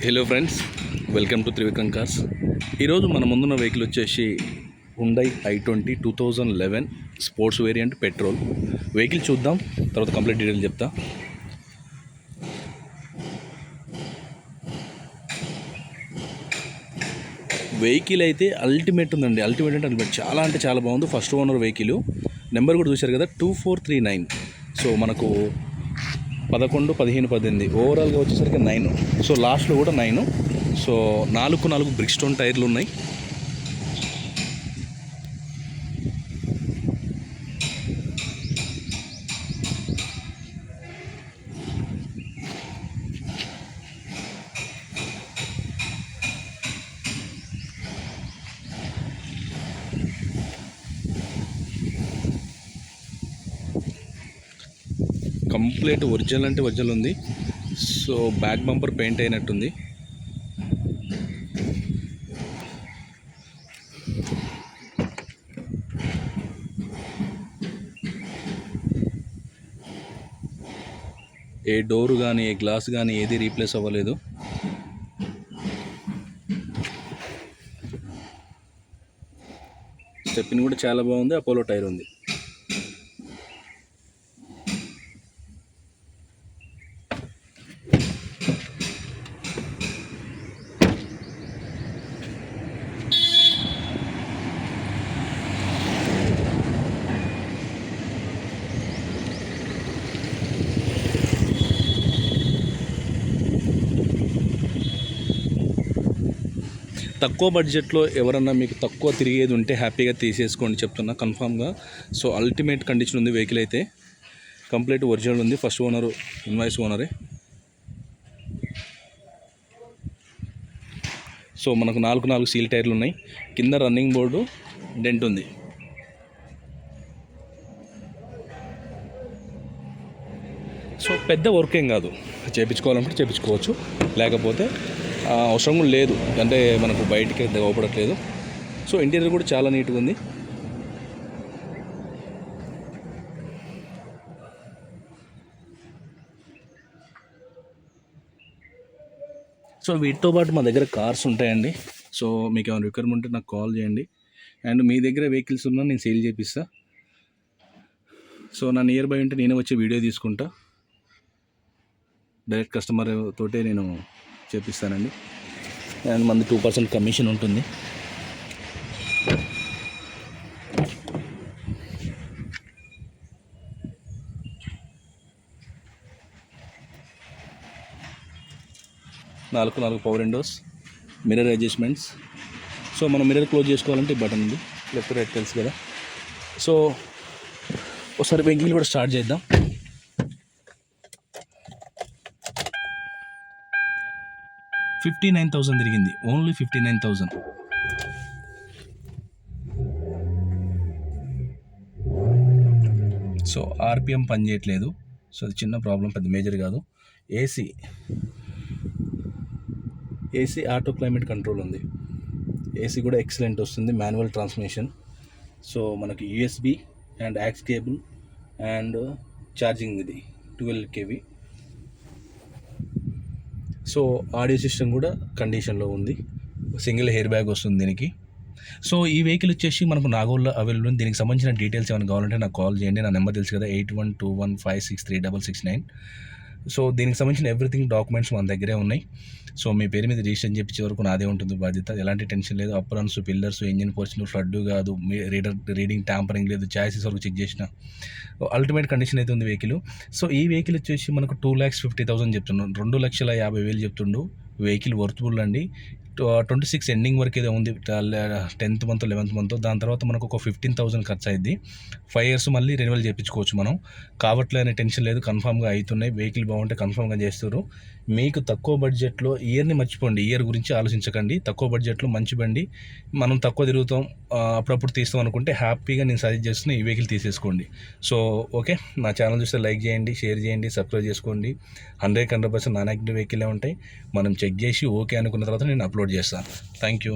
Hello friends, welcome to Trivikram cars. ఈరోజు మన ముందున్న వెహికల్ వచ్చేసి Hyundai i20 2011 sports variant petrol vehicle. చూద్దాం, తర్వాత కంప్లీట్ డీటెయిల్ చెప్తా. వెహికల్ అయితే అల్టిమేట్ ఉందండి. అల్టిమేట్ చాలా అంటే చాలా బాగుంది. ఫస్ట్ ఓనర్ వెహికల్, నెంబర్ కూడా చూశారు కదా, 2439. సో మనకు 11, 15, 18 ఓవరాల్గా వచ్చేసరికి 9. సో లాస్ట్లో కూడా 9. సో 4 బ్రిక్ స్టోన్ టైర్లు ఉన్నాయి. కంప్లీట్ ఒరిజినల్ అంటే ఒరిజినల్ ఉంది. సో బ్యాక్ బంపర్ పెయింట్ అయినట్టుంది. ఏ డోరు కానీ ఏ గ్లాస్ కానీ ఏది రీప్లేస్ అవ్వలేదు. స్టెప్ని కూడా చాలా బాగుంది. అపోలో టైర్ ఉంది. తక్కువ బడ్జెట్లో ఎవరన్నా మీకు తక్కువ తిరిగేది ఉంటే హ్యాపీగా తీసేసుకోండి చెప్తున్నా కన్ఫామ్గా. సో అల్టిమేట్ కండిషన్ ఉంది వెహికల్ అయితే. కంప్లీట్ ఒరిజినల్ ఉంది. ఫస్ట్ ఓనరు ఇన్వాయిస్ ఓనరే. సో మనకు 4 సీల్ టైర్లు ఉన్నాయి. కింద రన్నింగ్ బోర్డు డెంట్ ఉంది. సో పెద్ద వర్క్ ఏం కాదు, చేయించుకోవాలంటే చేయించుకోవచ్చు, లేకపోతే అవసరం కూడా లేదు. అంటే మనకు బయటికి అవపడట్లేదు. సో ఇంటీరియర్ కూడా చాలా నీట్గా ఉంది. సో వీటితో పాటు మా దగ్గర కార్స్ ఉంటాయండి. సో మీకు ఏమైనా రిక్వైర్మెంట్ ఉంటే నాకు కాల్ చేయండి. అండ్ మీ దగ్గర వెహికల్స్ ఉన్నా నేను సేల్ చేపిస్తా. సో నా నియర్ బై ఉంటే నేనే వచ్చి వీడియో తీసుకుంటా. డైరెక్ట్ కస్టమర్ తోటే నేను చేపిస్తానండి. అండ్ మంది 2% కమిషన్ ఉంటుంది. నాలుగు power Windows, mirror adjustments. So మనం మిర్రర్ క్లోజ్ చేసుకోవాలంటే బటన్ ఉంది, లెఫ్ట్ రైట్ తెలుసు కదా. సో ఒకసారి వెహికల్ కూడా స్టార్ట్ చేద్దాం. $59,000 తిరిగింది, ఓన్లీ 59,000. సో ఆర్పిఎం పని చేయట్లేదు. సో అది చిన్న ప్రాబ్లం, పెద్ద మేజర్ కాదు. ఏసీ ఆటో క్లైమేట్ కంట్రోల్ ఉంది. ఏసీ కూడా ఎక్సలెంట్ వస్తుంది, మాన్యువల్ ట్రాన్స్మిషన్. సో మనకి USB and aux cable and charging ఇది 12 kV. సో ఆడియో సిస్టమ్ కూడా కండిషన్లో ఉంది. సింగిల్ హెయిర్ బ్యాగ్ వస్తుంది దీనికి. సో ఈ వెహికల్ వచ్చేసి మనకు నాగోల్లో అవైలబుల్ ఉంది. దీనికి సంబంధించిన డీటెయిల్స్ ఏమైనా కావాలంటే నాకు కాల్ చేయండి. నా నెంబర్ తెలుసు కదా, 8121563669. సో దీనికి సంబంధించిన ఎవ్రీథింగ్ డాక్యుమెంట్స్ మన దగ్గరే ఉన్నాయి. సో మీ పేరు మీద రిజిస్ట్రేషన్ చేయించే వరకు నాదే ఉంటుంది బాధ్యత. ఎలాంటి టెన్షన్ లేదు. Aprons, pillars, engine portion flood కాదు, రీడింగ్ ట్యాంపరింగ్ లేదు, చాయిసెస్ వరకు చెక్ చేసిన అల్టిమేట్ కండిషన్ అయితే ఉంది వెహికల్. సో ఈ వెహికల్ వచ్చేసి మనకు 2,50,000 చెప్తున్నాను. 2,50,000 చెప్తుండు. వెహికల్ వర్త్ఫుల్ అండి. 26 ఎండింగ్ వరకు ఏదో ఉంది, 10th మంత్ 11th మంత్. దాని తర్వాత మనకు ఒక 15,000 ఖర్చు అయింది. 5 years మళ్ళీ రెన్యువల్ చేయించుకోవచ్చు మనం. కావట్లే అనే టెన్షన్ లేదు, కన్ఫామ్గా అవుతున్నాయి. వెహికల్ బాగుంటే కన్ఫామ్గా చేస్తారు. మీకు తక్కువ బడ్జెట్లో ఇయర్ని మర్చిపోండి, ఇయర్ గురించి ఆలోచించకండి. తక్కువ బడ్జెట్లో మంచి బండి, మనం తక్కువ తిరుగుతాం, అప్పుడప్పుడు తీస్తాం అనుకుంటే హ్యాపీగా నేను సజెస్ట్ చేస్తున్నా ఈ వెహికల్ తీసేసుకోండి. సో ఓకే, నా ఛానల్ చూస్తే లైక్ చేయండి, షేర్ చేయండి, సబ్స్క్రైబ్ చేసుకోండి. 100% నాన్ యాక్టివ్ వెహికలే ఉంటాయి. మనం చెక్ చేసి ఓకే అనుకున్న తర్వాత నేను అప్లోడ్ చేస్తాను. Thank you.